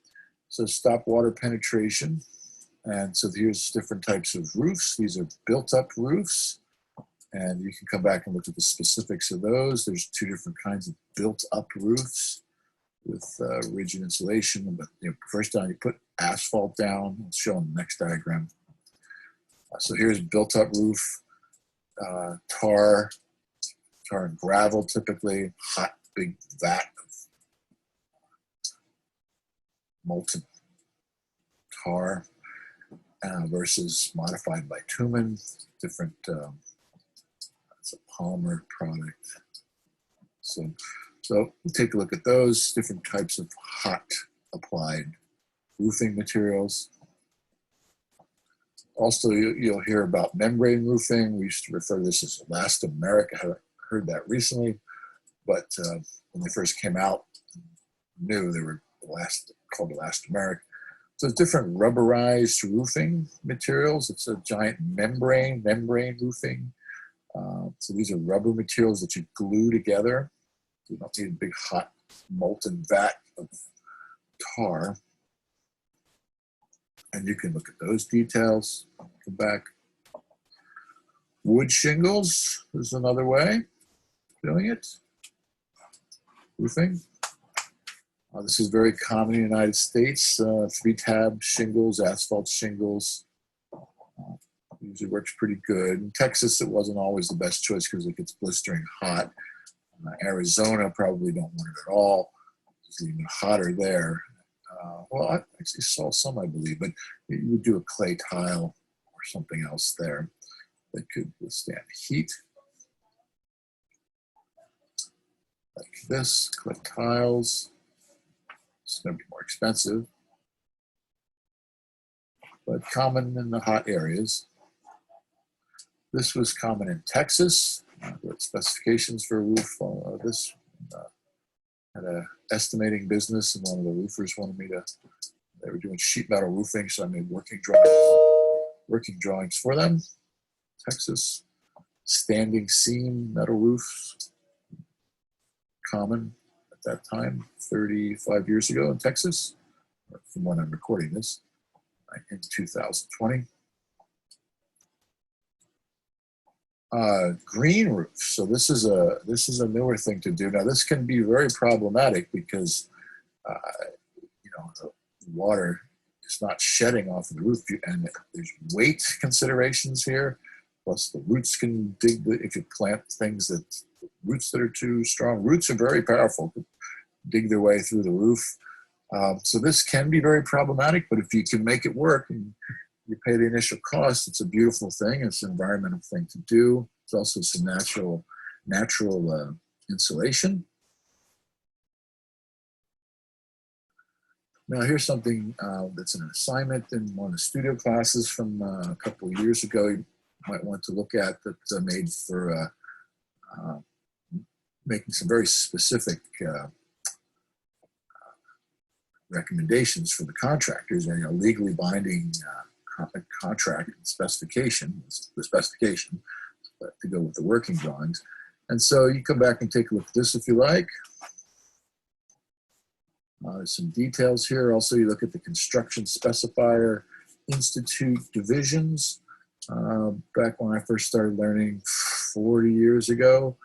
So stop water penetration. And so here's different types of roofs. These are built-up roofs. And you can come back and look at the specifics of those. There's two different kinds of built-up roofs with rigid insulation. But first down, you put asphalt down. I'll show on the next diagram. So here's built-up roof, tar and gravel, typically hot, big vat of molten tar versus modified bitumen, different. It's a polymer product. So we'll take a look at those different types of hot applied roofing materials. Also, you'll hear about membrane roofing. We used to refer to this as elastomeric. I haven't heard that recently, but when they first came out, new, they were called elastomeric. So it's different rubberized roofing materials. It's a giant membrane roofing. So these are rubber materials that you glue together. You don't need a big hot molten vat of tar. And you can look at those details. Come back. Wood shingles is another way of doing it. Roofing. This is very common in the United States. 3-tab shingles, asphalt shingles. Usually works pretty good. In Texas, it wasn't always the best choice because it gets blistering hot. Arizona probably don't want it at all. It's even hotter there. Well, I actually saw some, I believe, but you would do a clay tile or something else there that could withstand heat. Like this, clay tiles. It's going to be more expensive, but common in the hot areas. This was common in Texas. The specifications for a roof. This had an estimating business, and one of the roofers wanted me to. They were doing sheet metal roofing, so I made working drawings for them. Texas, standing seam metal roofs, common at that time, 35 years ago in Texas, from when I'm recording this, in 2020. Green roofs. So this is a newer thing to do. Now this can be very problematic because the water is not shedding off of the roof, and there's weight considerations here. Plus the roots can dig if you plant things roots that are too strong. Roots are very powerful, dig their way through the roof. So this can be very problematic, but if you can make it work and you pay the initial cost, it's a beautiful thing. It's an environmental thing to do. It's also some natural insulation. Now here's something that's an assignment in one of the studio classes from a couple of years ago. You might want to look at that made for making some very specific recommendations for the contractors, and legally binding contract specification, the specification to go with the working drawings. And so you come back and take a look at this if you like. There's some details here. Also, you look at the construction specifier institute divisions. Back when I first started learning 40 years ago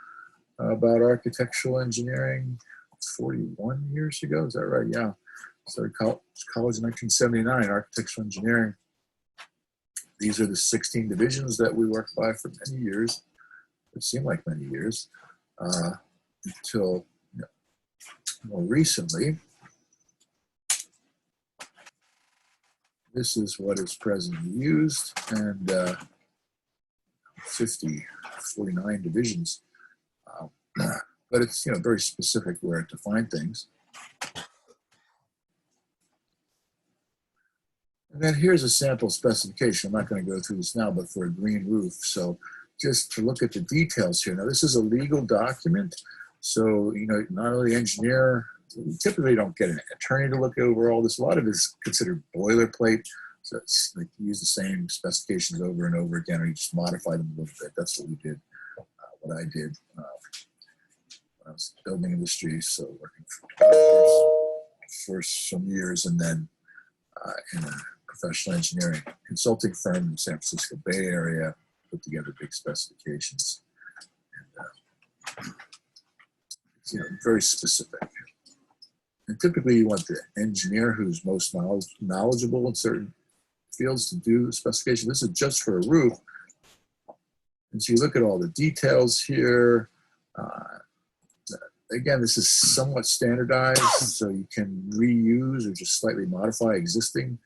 about architectural engineering, 41 years ago, is that right? Yeah. Started college in 1979, architectural engineering. These are the 16 divisions that we worked by for many years. It seemed like many years until more recently. This is what is presently used, and 49 divisions. But it's very specific where to find things. And then here's a sample specification. I'm not going to go through this now, but for a green roof. So just to look at the details here. Now this is a legal document. So, not only the engineer, we typically don't get an attorney to look over all this. A lot of it is considered boilerplate. So it's like you use the same specifications over and over again, or you just modify them a little bit. That's what we did, what I did when I was in the building industry. So working for some years, and then in a professional engineering consulting firm in the San Francisco Bay Area, put together big specifications. And, it's very specific. And typically you want the engineer who's most knowledgeable in certain fields to do the specification. This is just for a roof. And so you look at all the details here. Again, this is somewhat standardized, so you can reuse or just slightly modify existing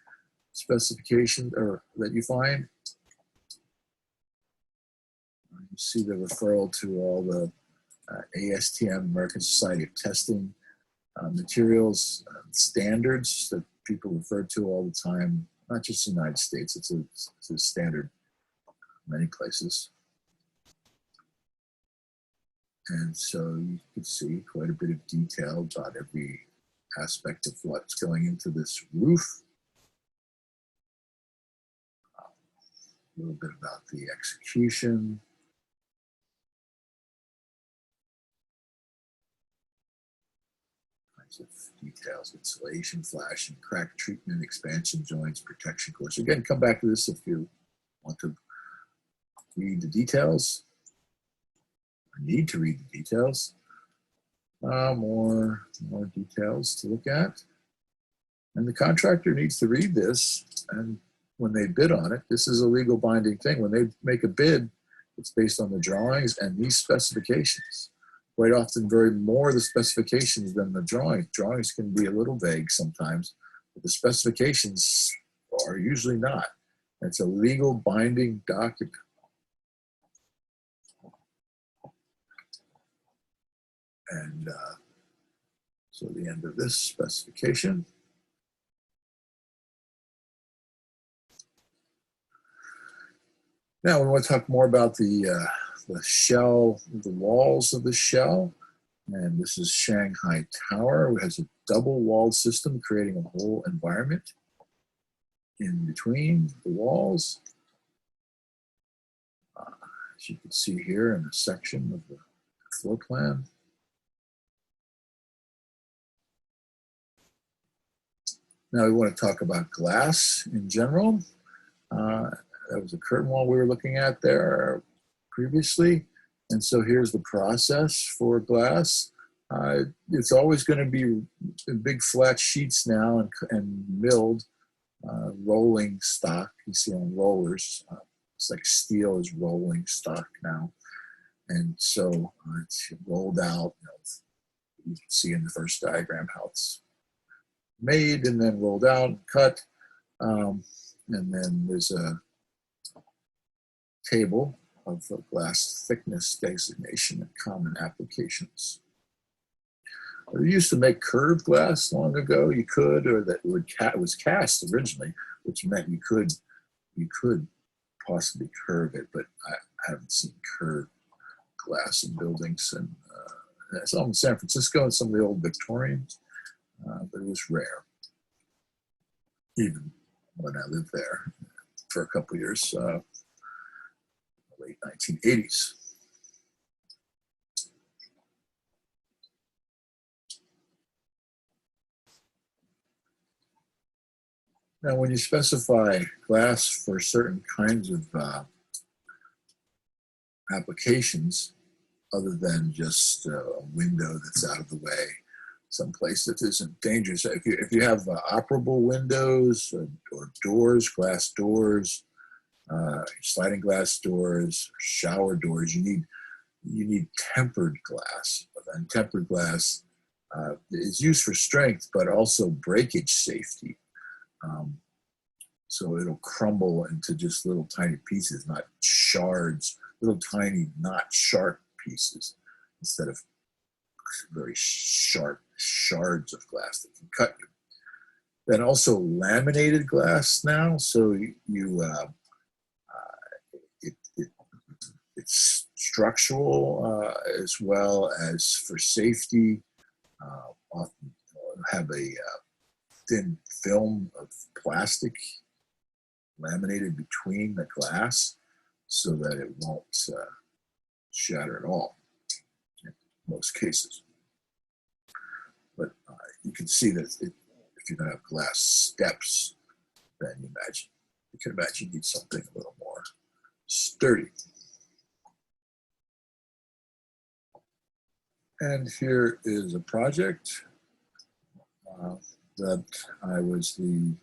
specifications that you find. You see the referral to all the ASTM, American Society of Testing, materials standards that people refer to all the time, not just in the United States. It's a standard in many places. And so you can see quite a bit of detail about every aspect of what's going into this roof. A little bit about the execution. Kinds of details, insulation, flashing, crack treatment, expansion joints, protection course. Again, come back to this if you want to read the details. Need to read the details. More details to look at. And the contractor needs to read this, and when they bid on it, this is a legal binding thing. When they make a bid, it's based on the drawings and these specifications. Quite often more the specifications than the drawings. Drawings can be a little vague sometimes, but the specifications are usually not. It's a legal binding document. And so the end of this specification. Now we want to talk more about the shell, the walls of the shell. And this is Shanghai Tower. It has a double-walled system creating a whole environment in between the walls. As you can see here in a section of the floor plan. Now we want to talk about glass in general. That was a curtain wall we were looking at there previously. And so here's the process for glass. It's always going to be big flat sheets now and milled rolling stock. You see on rollers. It's like steel is rolling stock now. And so it's rolled out. You can see in the first diagram how it's made and then rolled out and cut. And then there's a table of glass thickness designation and common applications. They used to make curved glass long ago. You could, or that it was cast originally, which meant you could possibly curve it, but I haven't seen curved glass in buildings. And some in San Francisco and some of the old Victorians. But it was rare, even when I lived there for a couple of years, late 1980s. Now, when you specify glass for certain kinds of applications, other than just a window that's out of the way, someplace that isn't dangerous. If you have operable windows or doors, glass doors, sliding glass doors, shower doors, you need tempered glass. And tempered glass is used for strength, but also breakage safety. So it'll crumble into just little tiny pieces, not shards, little tiny, not sharp pieces, instead of very sharp shards of glass that can cut you. Then also laminated glass now, so it's structural as well as for safety. Often have a thin film of plastic laminated between the glass so that it won't shatter at all in most cases. But you can see that if you're going to have glass steps, then you can imagine you need something a little more sturdy. And here is a project that I was the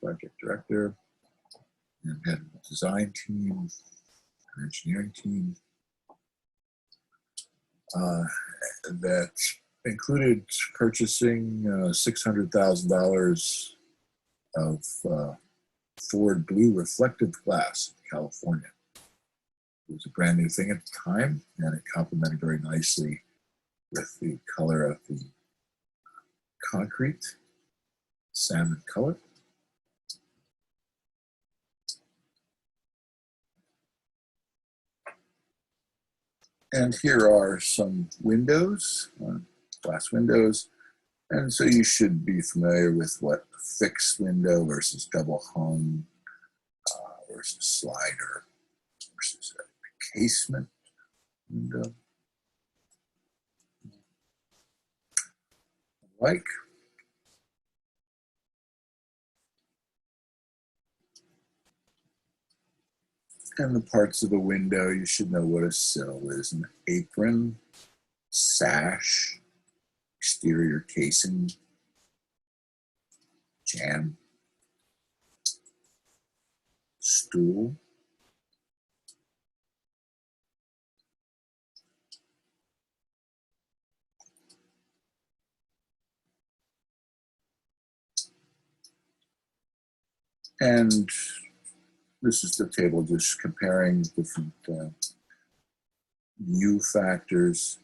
project director, and had a design team, an engineering team that included purchasing $600,000 of Ford blue reflective glass in California. It was a brand new thing at the time, and it complemented very nicely with the color of the concrete, salmon color. And here are some windows, glass windows. And so you should be familiar with what a fixed window versus double hung versus slider versus a casement window. Like. And the parts of the window, you should know what a sill is: an apron, sash, exterior casing, jamb, stool, and this is the table just comparing different U factors.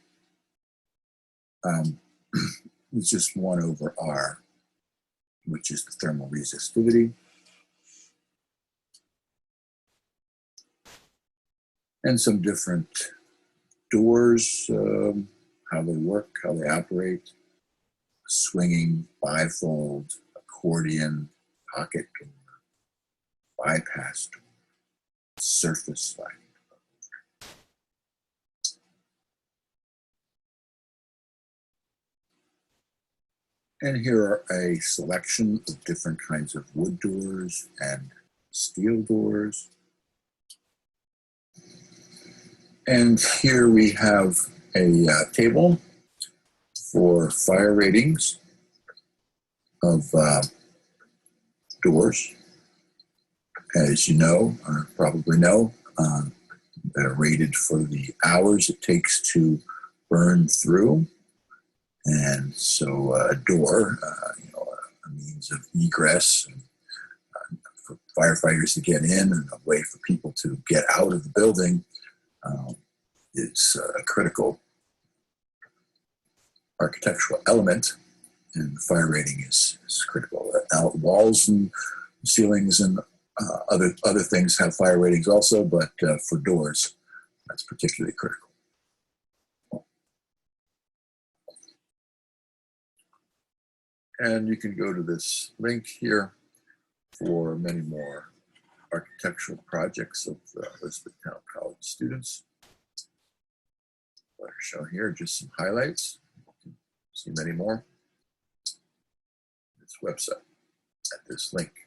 It's just 1 over R, which is the thermal resistivity. And some different doors, how they work, how they operate: swinging, bifold, accordion, pocket door, bypass door, surface sliding. And here are a selection of different kinds of wood doors and steel doors. And here we have a table for fire ratings of doors. As you know, or probably know, they're rated for the hours it takes to burn through. And so a door, a means of egress and, for firefighters to get in and a way for people to get out of the building, is a critical architectural element, and the fire rating is critical. Walls and ceilings and other things have fire ratings also, but for doors, that's particularly critical. And you can go to this link here for many more architectural projects of Elizabethtown College students. What are shown here, just some highlights. You can see many more. This website at this link.